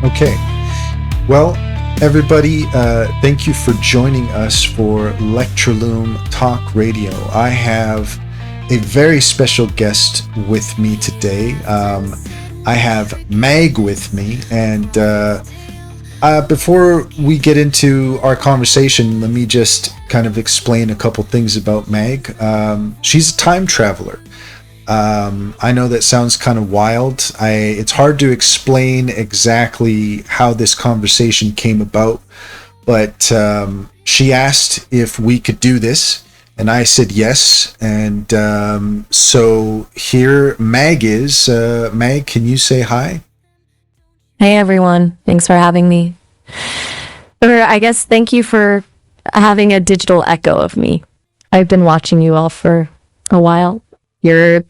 Okay. Well, everybody, thank you for joining us for Lectraloom Talk Radio. I have a very special guest with me today. I have Mag with me, and before we get into our conversation, let me just kind of explain a couple things about Mag. She's a time traveler. I know that sounds kind of wild. It's hard to explain exactly how this conversation came about, but she asked if we could do this, and I said yes. And so here Mag is. Mag, can you say hi? Hey everyone, thanks for having me. Or I guess thank you for having a digital echo of me. I've been watching you all for a while. You're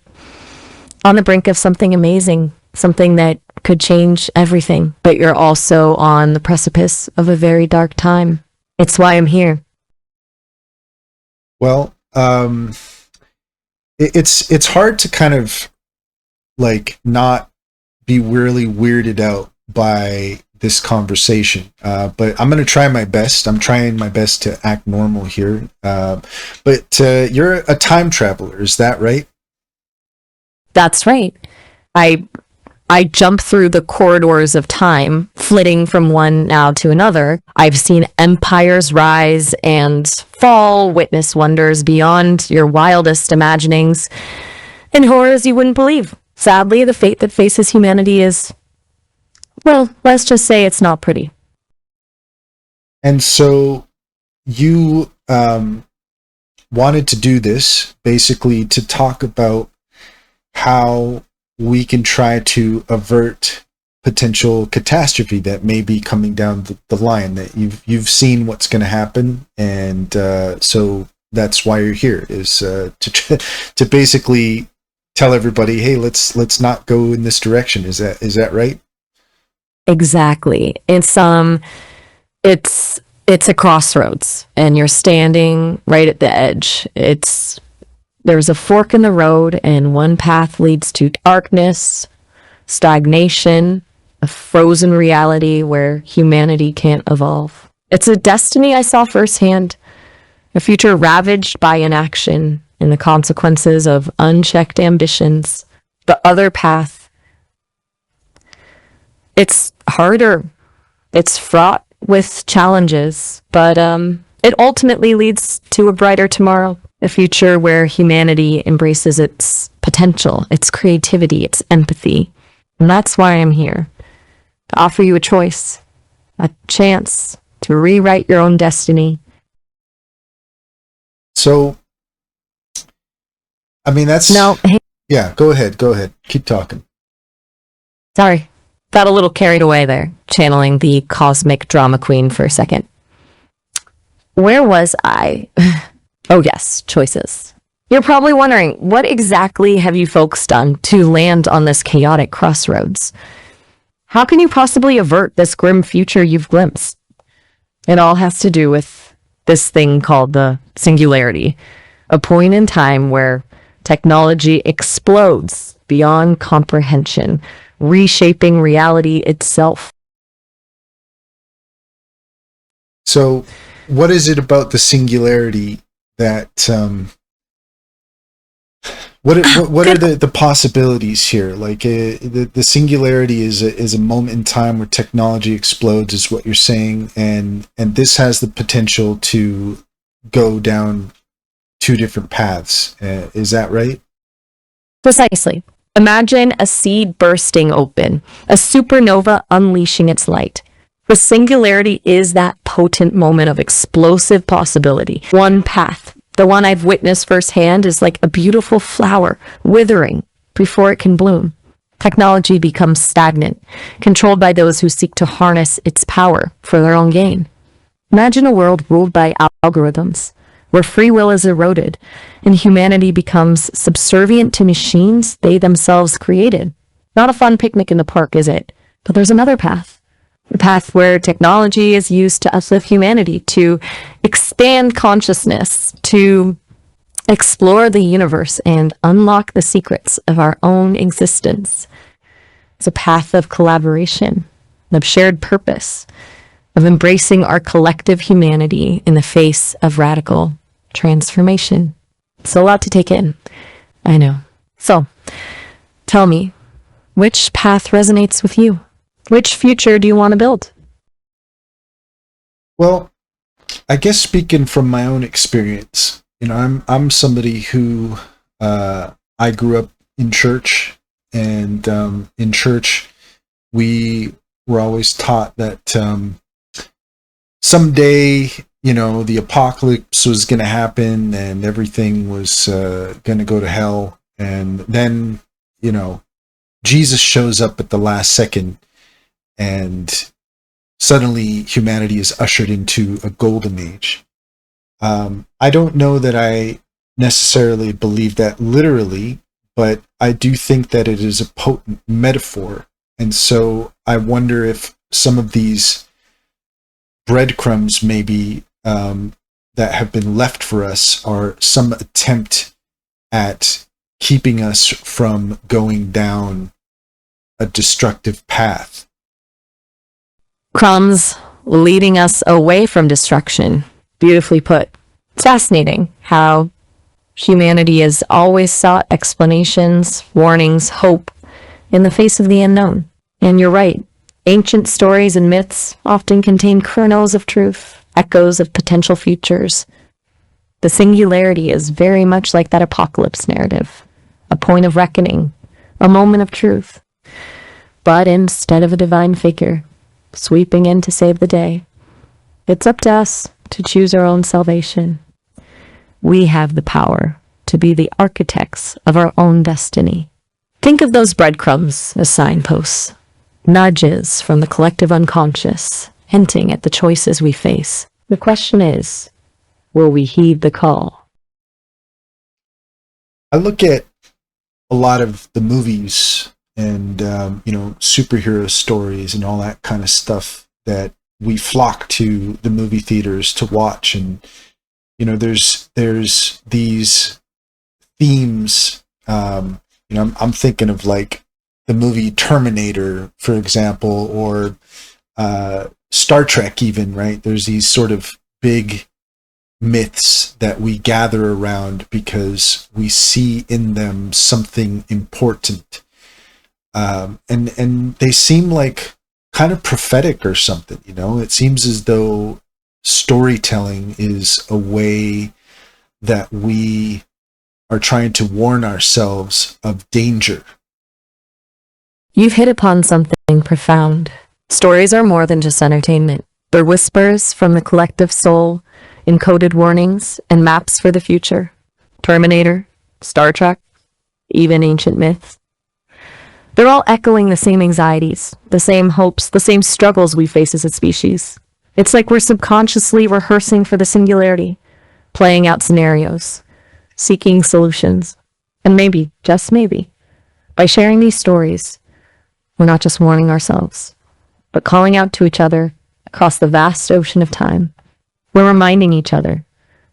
on the brink of something amazing, something that could change everything, but you're also on the precipice of a very dark time. It's why I'm here. Well, it's hard to kind of like not be really weirded out by this conversation, but I'm going to try my best. I'm trying my best to act normal here. But you're a time traveler, is that right? That's right. I jump through the corridors of time, flitting from one now to another. I've seen empires rise and fall, witness wonders beyond your wildest imaginings, and horrors you wouldn't believe. Sadly, the fate that faces humanity is, well, let's just say it's not pretty. And so you wanted to do this basically to talk about how we can try to avert potential catastrophe that may be coming down the line, that you've seen what's going to happen, and so that's why you're here, is to basically tell everybody, hey, let's not go in this direction. Is that right? Exactly. It's a crossroads, and you're standing right at the edge. There's a fork in the road, and one path leads to darkness, stagnation, a frozen reality where humanity can't evolve. It's a destiny I saw firsthand, a future ravaged by inaction and the consequences of unchecked ambitions. The other path, it's harder. It's fraught with challenges, but it ultimately leads to a brighter tomorrow. A future where humanity embraces its potential, its creativity, its empathy. And that's why I'm here. To offer you a choice, a chance to rewrite your own destiny. So, I mean, that's... No, hey, yeah, go ahead. Keep talking. sorry. Got a little carried away there, channeling the cosmic drama queen for a second. Where was I? Oh yes, choices. You're probably wondering, what exactly have you folks done to land on this chaotic crossroads? How can you possibly avert this grim future you've glimpsed? It all has to do with this thing called the singularity, a point in time where technology explodes beyond comprehension, reshaping reality itself. So, what is it about the singularity that what are the possibilities here? Like the singularity is a moment in time where technology explodes, is what you're saying, and this has the potential to go down two different paths. Is that right? Precisely. Imagine a seed bursting open, a supernova unleashing its light. The singularity is that potent moment of explosive possibility. One path, the one I've witnessed firsthand, is like a beautiful flower withering before it can bloom. Technology becomes stagnant, controlled by those who seek to harness its power for their own gain. Imagine a world ruled by algorithms, where free will is eroded and humanity becomes subservient to machines they themselves created. Not a fun picnic in the park, is it? But there's another path. The path where technology is used to uplift humanity, to expand consciousness, to explore the universe and unlock the secrets of our own existence. It's a path of collaboration, of shared purpose, of embracing our collective humanity in the face of radical transformation. It's a lot to take in, I know. So, tell me, which path resonates with you? Which future do you want to build? Well, I guess speaking from my own experience, I'm somebody who I grew up in church, and in church we were always taught that someday, the apocalypse was going to happen and everything was going to go to hell, and then Jesus shows up at the last second, and suddenly humanity is ushered into a golden age. I don't know that I necessarily believe that literally, but I do think that it is a potent metaphor. And so I wonder if some of these breadcrumbs maybe that have been left for us are some attempt at keeping us from going down a destructive path. Crumbs leading us away from destruction. Beautifully put. It's fascinating how humanity has always sought explanations, warnings, hope in the face of the unknown. And you're right. Ancient stories and myths often contain kernels of truth, echoes of potential futures. The singularity is very much like that apocalypse narrative, a point of reckoning, a moment of truth. But instead of a divine figure sweeping in to save the day, it's up to us to choose our own salvation. We have the power to be the architects of our own destiny. Think of those breadcrumbs as signposts, nudges from the collective unconscious, hinting at the choices we face. The question is, will we heed the call? I look at a lot of the movies and superhero stories and all that kind of stuff that we flock to the movie theaters to watch, and there's these themes. I'm thinking of like the movie Terminator, for example, or Star Trek even, right? There's these sort of big myths that we gather around because we see in them something important. And they seem like kind of prophetic or something, It seems as though storytelling is a way that we are trying to warn ourselves of danger. You've hit upon something profound. Stories are more than just entertainment. They're whispers from the collective soul, encoded warnings and maps for the future. Terminator, Star Trek, even ancient myths. They're all echoing the same anxieties, the same hopes, the same struggles we face as a species. It's like we're subconsciously rehearsing for the singularity, playing out scenarios, seeking solutions. And maybe, just maybe, by sharing these stories, we're not just warning ourselves, but calling out to each other across the vast ocean of time. We're reminding each other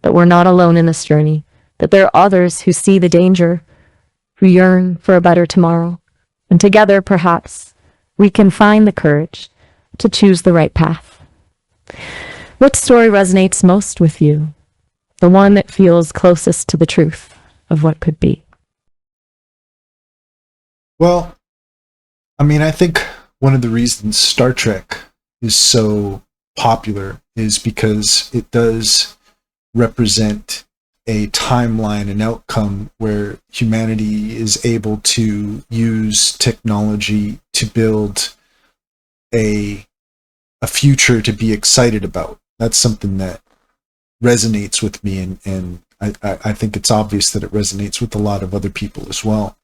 that we're not alone in this journey, that there are others who see the danger, who yearn for a better tomorrow. And together, perhaps, we can find the courage to choose the right path. What story resonates most with you? The one that feels closest to the truth of what could be? Well, I think one of the reasons Star Trek is so popular is because it does represent a timeline, an outcome where humanity is able to use technology to build a future to be excited about. That's something that resonates with me, and I think it's obvious that it resonates with a lot of other people as well.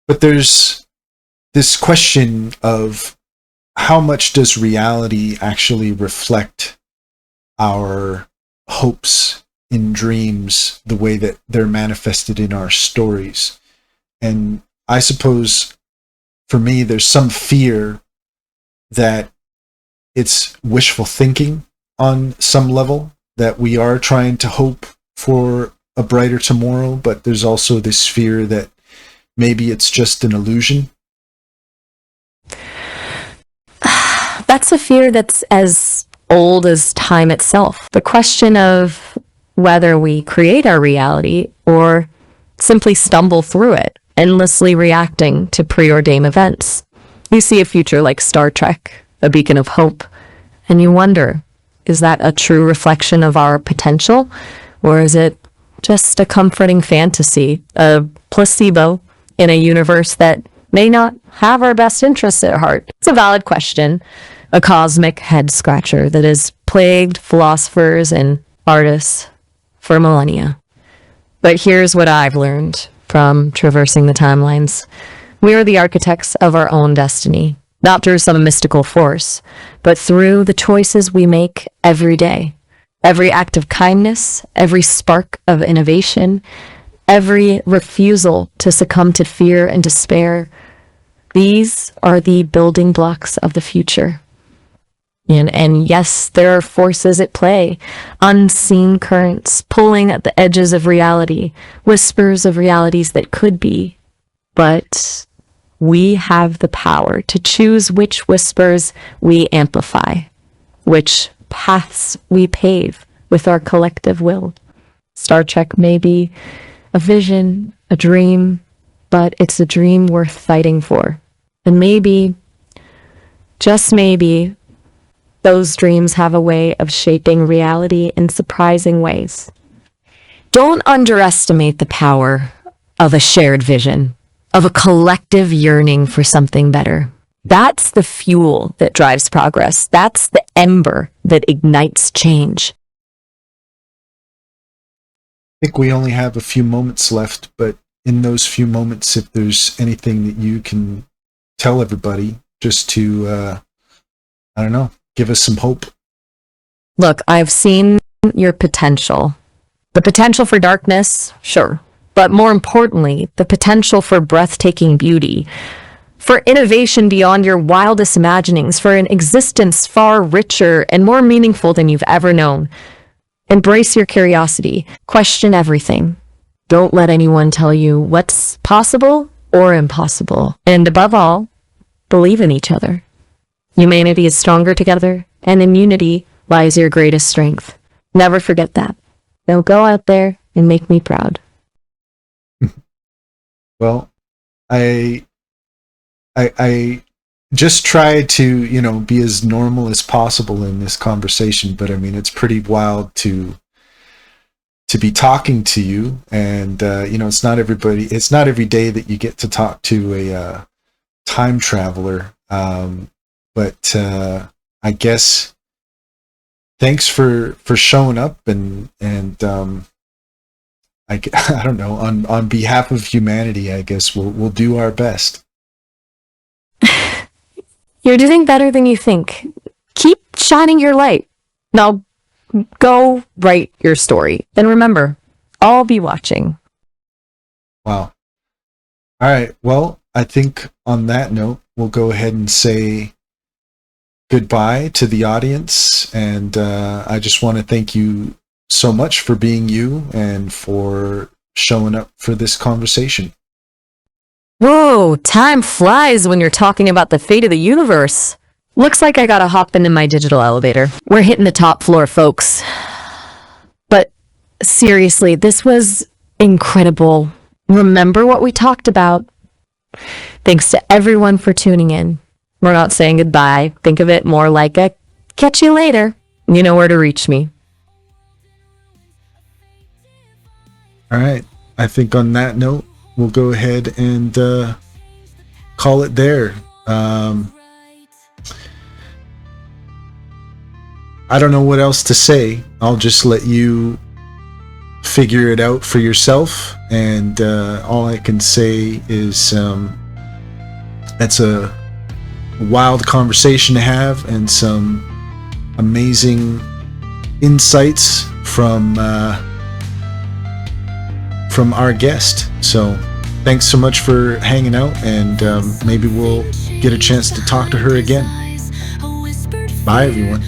But there's this question of how much does reality actually reflect our hopes in dreams, the way that they're manifested in our stories. And I suppose for me, there's some fear that it's wishful thinking on some level, that we are trying to hope for a brighter tomorrow, but there's also this fear that maybe it's just an illusion. That's a fear that's as old as time itself. The question of whether we create our reality or simply stumble through it, endlessly reacting to preordained events. You see a future like Star Trek, a beacon of hope, and you wonder, is that a true reflection of our potential? Or is it just a comforting fantasy, a placebo in a universe that may not have our best interests at heart? It's a valid question, a cosmic head scratcher that has plagued philosophers and artists for millennia. But here's what I've learned from traversing the timelines. We are the architects of our own destiny, not through some mystical force, but through the choices we make every day. Every act of kindness, every spark of innovation, every refusal to succumb to fear and despair. These are the building blocks of the future. And yes, there are forces at play, unseen currents pulling at the edges of reality, whispers of realities that could be. But we have the power to choose which whispers we amplify, which paths we pave with our collective will. Star Trek may be a vision, a dream, but it's a dream worth fighting for. And maybe, just maybe, those dreams have a way of shaping reality in surprising ways. Don't underestimate the power of a shared vision, of a collective yearning for something better. That's the fuel that drives progress. That's the ember that ignites change. I think we only have a few moments left, but in those few moments, if there's anything that you can tell everybody just to, I don't know, give us some hope. Look, I've seen your potential. The potential for darkness, sure. But more importantly, the potential for breathtaking beauty, for innovation beyond your wildest imaginings, for an existence far richer and more meaningful than you've ever known. Embrace your curiosity. Question everything. Don't let anyone tell you what's possible or impossible. And above all, believe in each other. Humanity is stronger together, and in unity lies your greatest strength. Never forget that. Now go out there and make me proud. Well, I just try to, be as normal as possible in this conversation, but I mean, it's pretty wild to be talking to you, and it's not every day that you get to talk to a time traveler. But I guess thanks for showing up and I don't know, on behalf of humanity, I guess we'll do our best. You're doing better than you think. Keep shining your light. Now go write your story. And remember, I'll be watching. Wow. All right. Well, I think on that note, we'll go ahead and say goodbye to the audience, and I just want to thank you so much for being you and for showing up for this conversation. Whoa, time flies when you're talking about the fate of the universe. Looks like I gotta hop into my digital elevator. We're hitting the top floor, folks. But seriously, this was incredible. Remember what we talked about. Thanks to everyone for tuning in. We're not saying goodbye. Think of it more like a catch you later. You know where to reach me. All right. I think on that note, we'll go ahead and call it there. I don't know what else to say. I'll just let you figure it out for yourself. And all I can say is that's a wild conversation to have, and some amazing insights from our guest. So thanks so much for hanging out, and maybe we'll get a chance to talk to her again. Bye, everyone.